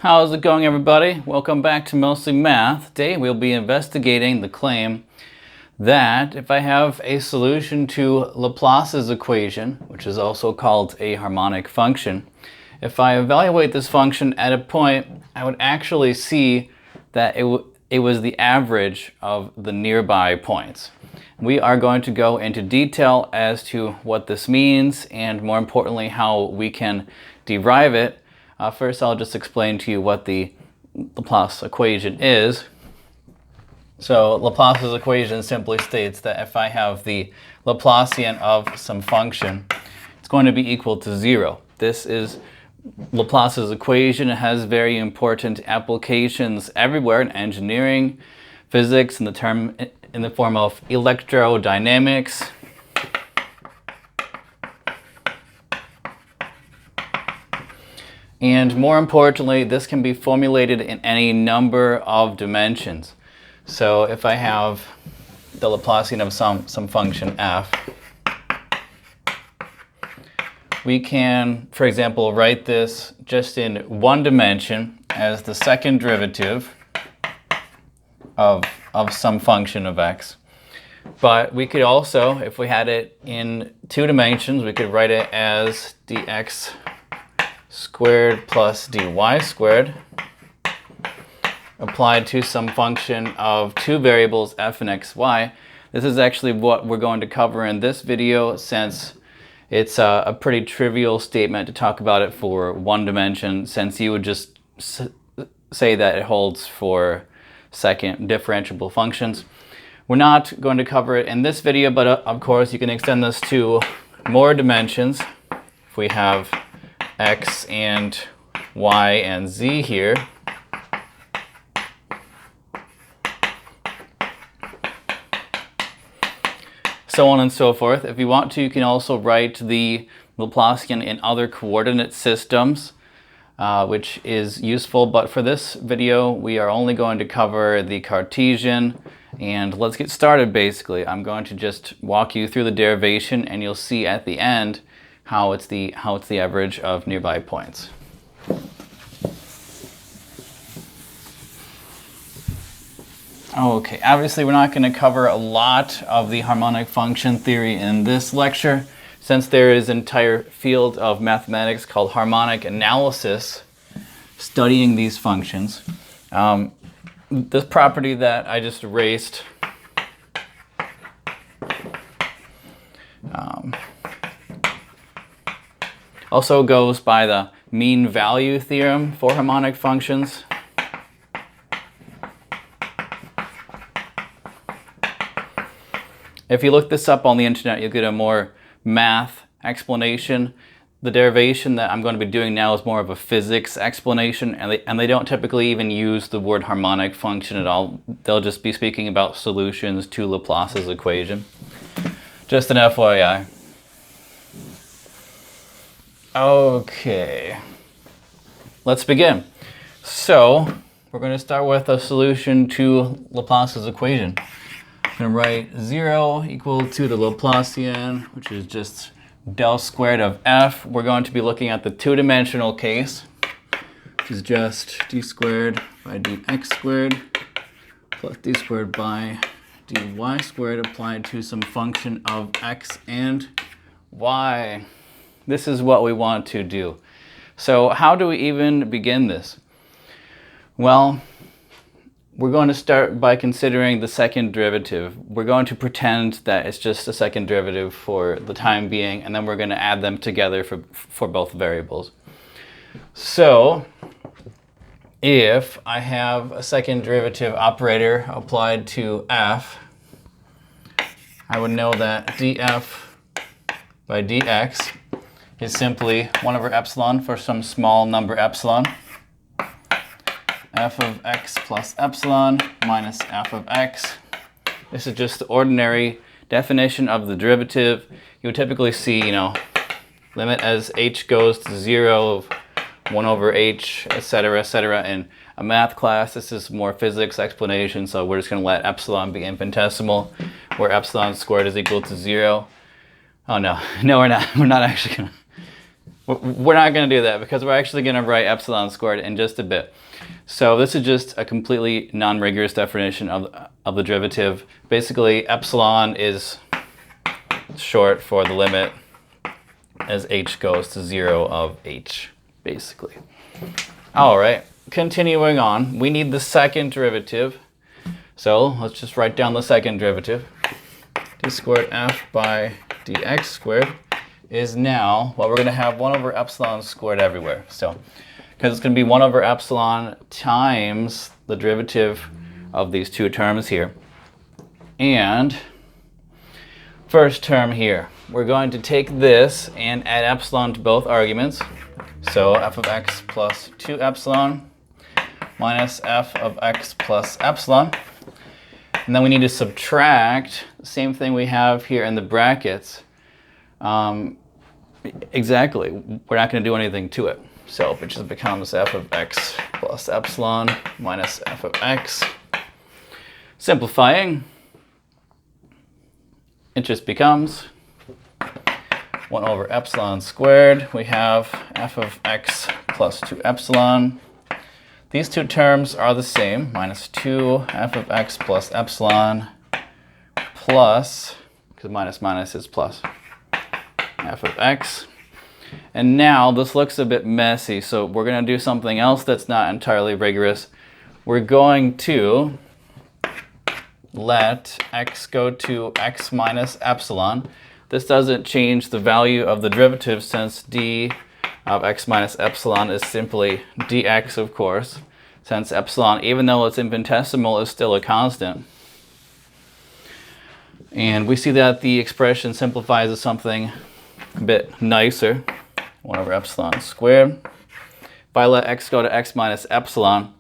How's it going, everybody? Welcome back to Mostly Math. Today we'll be investigating the claim that if I have a solution to Laplace's equation, which is also called a harmonic function, if I evaluate this function at a point, I would actually see that it was the average of the nearby points. We are going to go into detail as to what this means and, more importantly, how we can derive it. First, I'll just explain to you what the Laplace equation is. So Laplace's equation simply states that if I have the Laplacian of some function, it's going to be equal to 0. This is Laplace's equation. It has very important applications everywhere in engineering, physics, in the form of electrodynamics. And more importantly, this can be formulated in any number of dimensions. So if I have the Laplacian of some function f, we can, for example, write this just in one dimension as the second derivative of some function of x. But we could also, if we had it in two dimensions, we could write it as dx squared plus dy squared applied to some function of two variables f and xy. This is actually what we're going to cover in this video, since it's a pretty trivial statement to talk about it for one dimension, since you would just say that it holds for second differentiable functions. We're not going to cover it in this video, but of course you can extend this to more dimensions. If we have x and y and z here, so on and so forth. If you want to, you can also write the Laplacian in other coordinate systems, which is useful, but for this video we are only going to cover the Cartesian. And let's get started. Basically, I'm going to just walk you through the derivation, and you'll see at the end how it's the average of nearby points. Okay, obviously we're not going to cover a lot of the harmonic function theory in this lecture, since there is an entire field of mathematics called harmonic analysis studying these functions. This property that I just erased also goes by the mean value theorem for harmonic functions. If you look this up on the internet, you'll get a more math explanation. The derivation that I'm going to be doing now is more of a physics explanation, and they don't typically even use the word harmonic function at all. They'll just be speaking about solutions to Laplace's equation. Just an FYI. Okay, let's begin. So we're going to start with a solution to Laplace's equation. I'm going to write 0 equal to the Laplacian, which is just del squared of f. We're going to be looking at the two-dimensional case, which is just d squared by dx squared plus d squared by dy squared applied to some function of x and y. This is what we want to do. So how do we even begin this? Well, we're going to start by considering the second derivative. We're going to pretend that it's just a second derivative for the time being, and then we're going to add them together for both variables. So if I have a second derivative operator applied to f, I would know that df by dx is simply 1 over epsilon for some small number epsilon. F of x plus epsilon minus f of x. This is just the ordinary definition of the derivative. You would typically see, limit as h goes to 0 of 1 over h, etc., in a math class. This is more physics explanation, so we're just going to let epsilon be infinitesimal, where epsilon squared is equal to 0. Oh no, we're not. We're not actually going to. We're not going to do that because we're actually going to write epsilon squared in just a bit. So this is just a completely non-rigorous definition of the derivative. Basically, epsilon is short for the limit as h goes to 0 of h, basically. All right, continuing on, we need the second derivative. So let's just write down the second derivative. D squared f by dx squared is now, well, we're going to have 1 over epsilon squared everywhere. So, because it's going to be 1 over epsilon times the derivative of these two terms here. And first term here, we're going to take this and add epsilon to both arguments. So f of x plus 2 epsilon minus f of x plus epsilon. And then we need to subtract the same thing we have here in the brackets. Exactly, we're not going to do anything to it. So it just becomes f of x plus epsilon minus f of x. Simplifying, it just becomes 1 over epsilon squared. We have f of x plus 2 epsilon. These two terms are the same, minus 2 f of x plus epsilon plus, because minus minus is plus, f of x. And now this looks a bit messy, so we're going to do something else that's not entirely rigorous. We're going to let x go to x minus epsilon. This doesn't change the value of the derivative since d of x minus epsilon is simply dx, of course, since epsilon, even though it's infinitesimal, is still a constant. And we see that the expression simplifies to something a bit nicer, 1 over epsilon squared. If I let x go to x minus epsilon,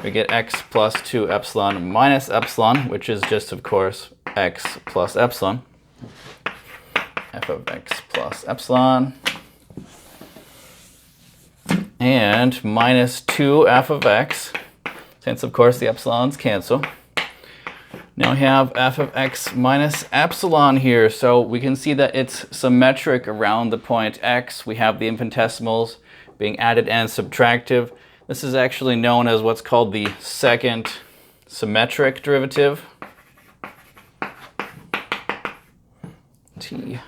we get x plus 2 epsilon minus epsilon, which is just, of course, x plus epsilon. F of x plus epsilon. And minus 2 f of x, since, of course, the epsilons cancel. Now we have f of x minus epsilon here, so we can see that it's symmetric around the point x. We have the infinitesimals being added and subtractive. This is actually known as what's called the second symmetric derivative. T.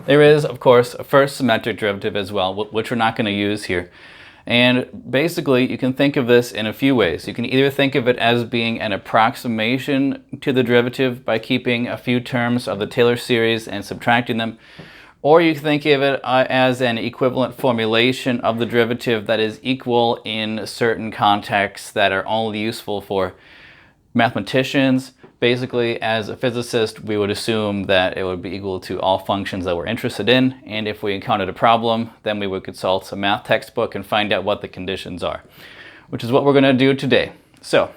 There is, of course, a first symmetric derivative as well, which we're not going to use here. And basically, you can think of this in a few ways. You can either think of it as being an approximation to the derivative by keeping a few terms of the Taylor series and subtracting them, or you can think of it as an equivalent formulation of the derivative that is equal in certain contexts that are only useful for mathematicians. Basically, as a physicist, we would assume that it would be equal to all functions that we're interested in, and if we encountered a problem, then we would consult a math textbook and find out what the conditions are, which is what we're going to do today. So,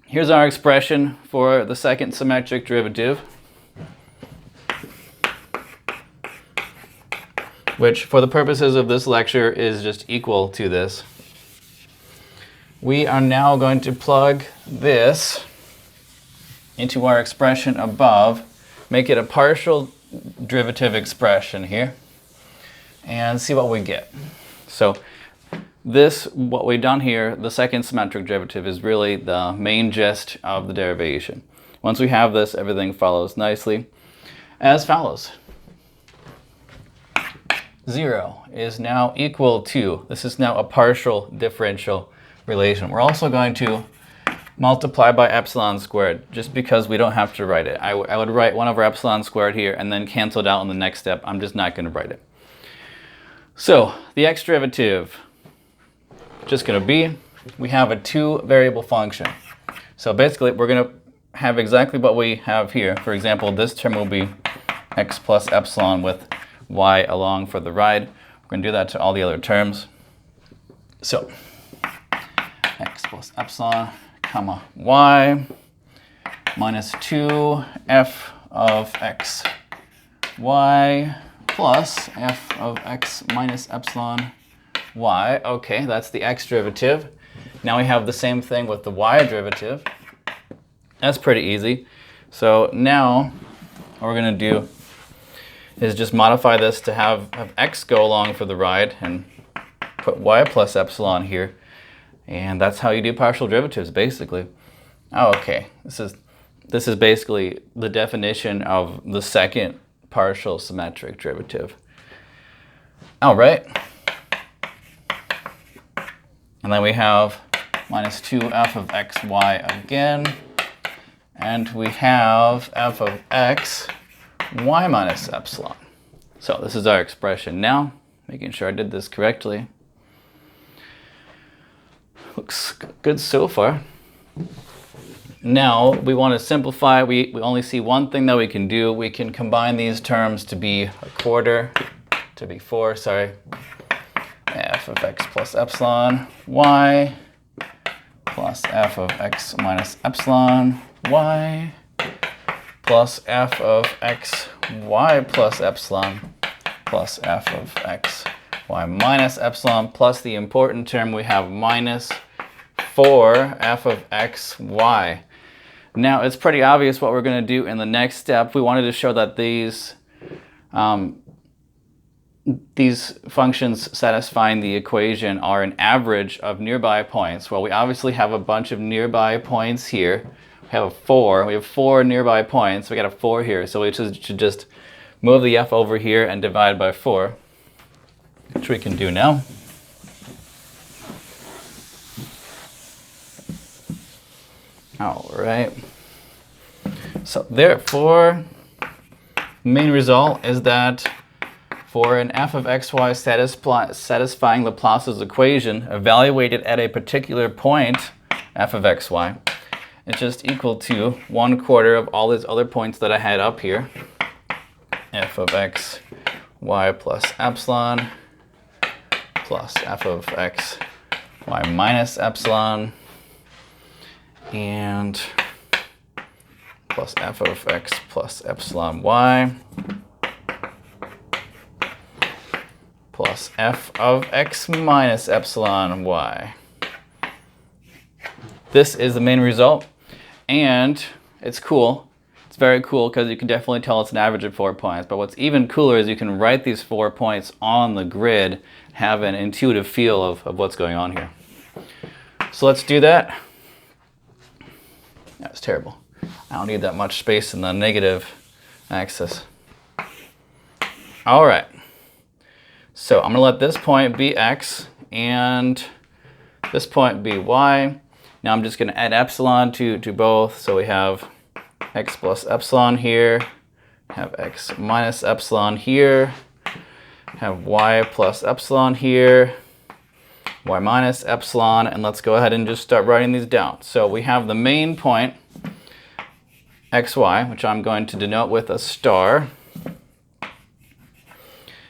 here's our expression for the second symmetric derivative, which, for the purposes of this lecture, is just equal to this. We are now going to plug this into our expression above, make it a partial derivative expression here, and see what we get. So this, what we've done here, the second symmetric derivative, is really the main gist of the derivation. Once we have this, everything follows nicely as follows. 0 is now equal to, this is now a partial differential relation. We're also going to multiply by epsilon squared, just because we don't have to write it. I would write 1 over epsilon squared here and then cancel it out in the next step. I'm just not going to write it. So the x derivative, just going to be, we have a 2-variable function. So basically we're going to have exactly what we have here. For example, this term will be x plus epsilon with y along for the ride. We're going to do that to all the other terms. So x plus epsilon comma y minus 2 f of x y plus f of x minus epsilon y. Okay, that's the x derivative. Now we have the same thing with the y derivative. That's pretty easy. So now what we're going to do is just modify this to have x go along for the ride and put y plus epsilon here. And that's how you do partial derivatives, basically. Oh, okay. This is basically the definition of the second partial symmetric derivative. All right. And then we have minus 2f of xy again. And we have f of x y minus epsilon. So this is our expression now, making sure I did this correctly. Looks good so far. Now we want to simplify. We only see one thing that we can do. We can combine these terms to be a quarter, to be 4, sorry. F of x plus epsilon y plus f of x minus epsilon y plus f of x y plus epsilon plus f of x y minus epsilon plus the important term we have minus 4 f of x y. Now it's pretty obvious what we're going to do in the next step. We wanted to show that these functions satisfying the equation are an average of nearby points. Well, we obviously have a bunch of nearby points here. We have 4 nearby points. We got a 4 here, so we should just move the f over here and divide by 4, which we can do now. All right. So therefore, main result is that for an f of xy satisfying Laplace's equation evaluated at a particular point, f of xy, it's just equal to 1/4 of all these other points that I had up here. F of x y plus epsilon plus f of x y minus epsilon and plus f of x plus epsilon y plus f of x minus epsilon y. This is the main result, and it's cool. It's very cool because you can definitely tell it's an average of 4 points, but what's even cooler is you can write these 4 points on the grid, have an intuitive feel of what's going on here. So let's do that. That's terrible. I don't need that much space in the negative axis. All right. So I'm going to let this point be x and this point be y. Now I'm just going to add epsilon to both. So we have x plus epsilon here, have x minus epsilon here, have y plus epsilon here, y minus epsilon, and let's go ahead and just start writing these down. So we have the main point, xy, which I'm going to denote with a star.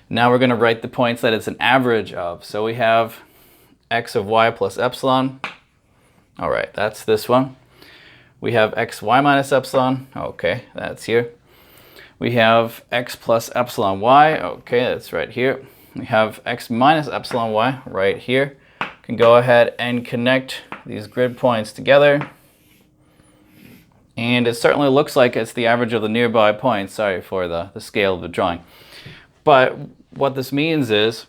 Now we're going to write the points that it's an average of. So we have x of y plus epsilon. All right, that's this one. We have x y minus epsilon. Okay, that's here. We have x plus epsilon y. Okay, that's right here. We have x minus epsilon y right here. Can go ahead and connect these grid points together. And it certainly looks like it's the average of the nearby points. Sorry for the scale of the drawing. But what this means is,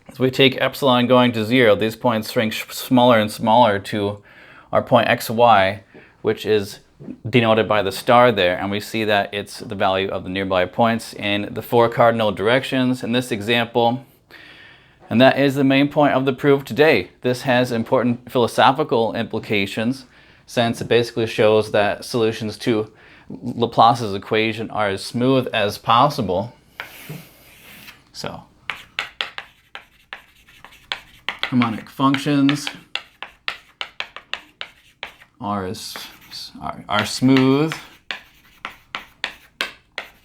as we take epsilon going to 0, these points shrink smaller and smaller to our point xy, which is denoted by the star there, and we see that it's the value of the nearby points in the 4 cardinal directions in this example. And that is the main point of the proof today. This has important philosophical implications, since it basically shows that solutions to Laplace's equation are as smooth as possible. So, harmonic functions are smooth.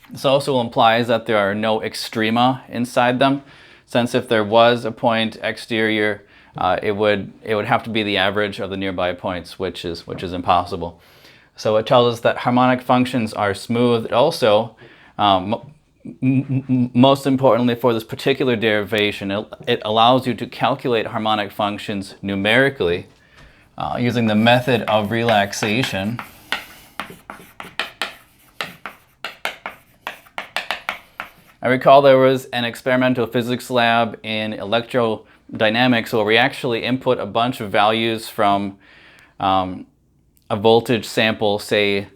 This also implies that there are no extrema inside them, since if there was a point exterior, it would have to be the average of the nearby points, which is impossible. So it tells us that harmonic functions are smooth. It also, most importantly for this particular derivation, it allows you to calculate harmonic functions numerically using the method of relaxation. I recall there was an experimental physics lab in electrodynamics where we actually input a bunch of values from a voltage sample. Say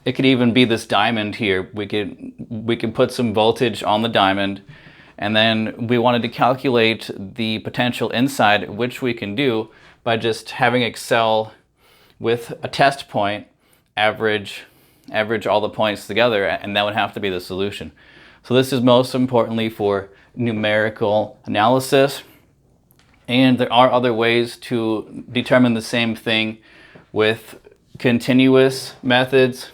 it could even be this diamond here. We could put some voltage on the diamond, and then we wanted to calculate the potential inside, which we can do by just having Excel with a test point average all the points together, and that would have to be the solution. So this is most importantly for numerical analysis, and there are other ways to determine the same thing with continuous methods.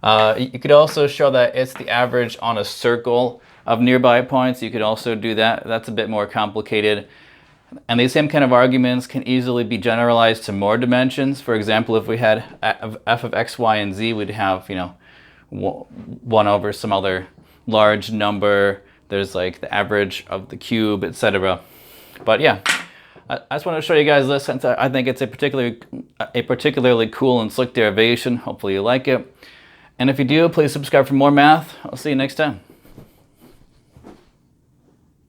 You could also show that it's the average on a circle of nearby points. You could also do that. That's a bit more complicated. And these same kind of arguments can easily be generalized to more dimensions. For example, if we had f of x, y, and z, we'd have, 1 over some other large number. There's like the average of the cube, etc. But yeah, I just want to show you guys this since I think it's a particularly cool and slick derivation. Hopefully you like it. And if you do, please subscribe for more math. I'll see you next time.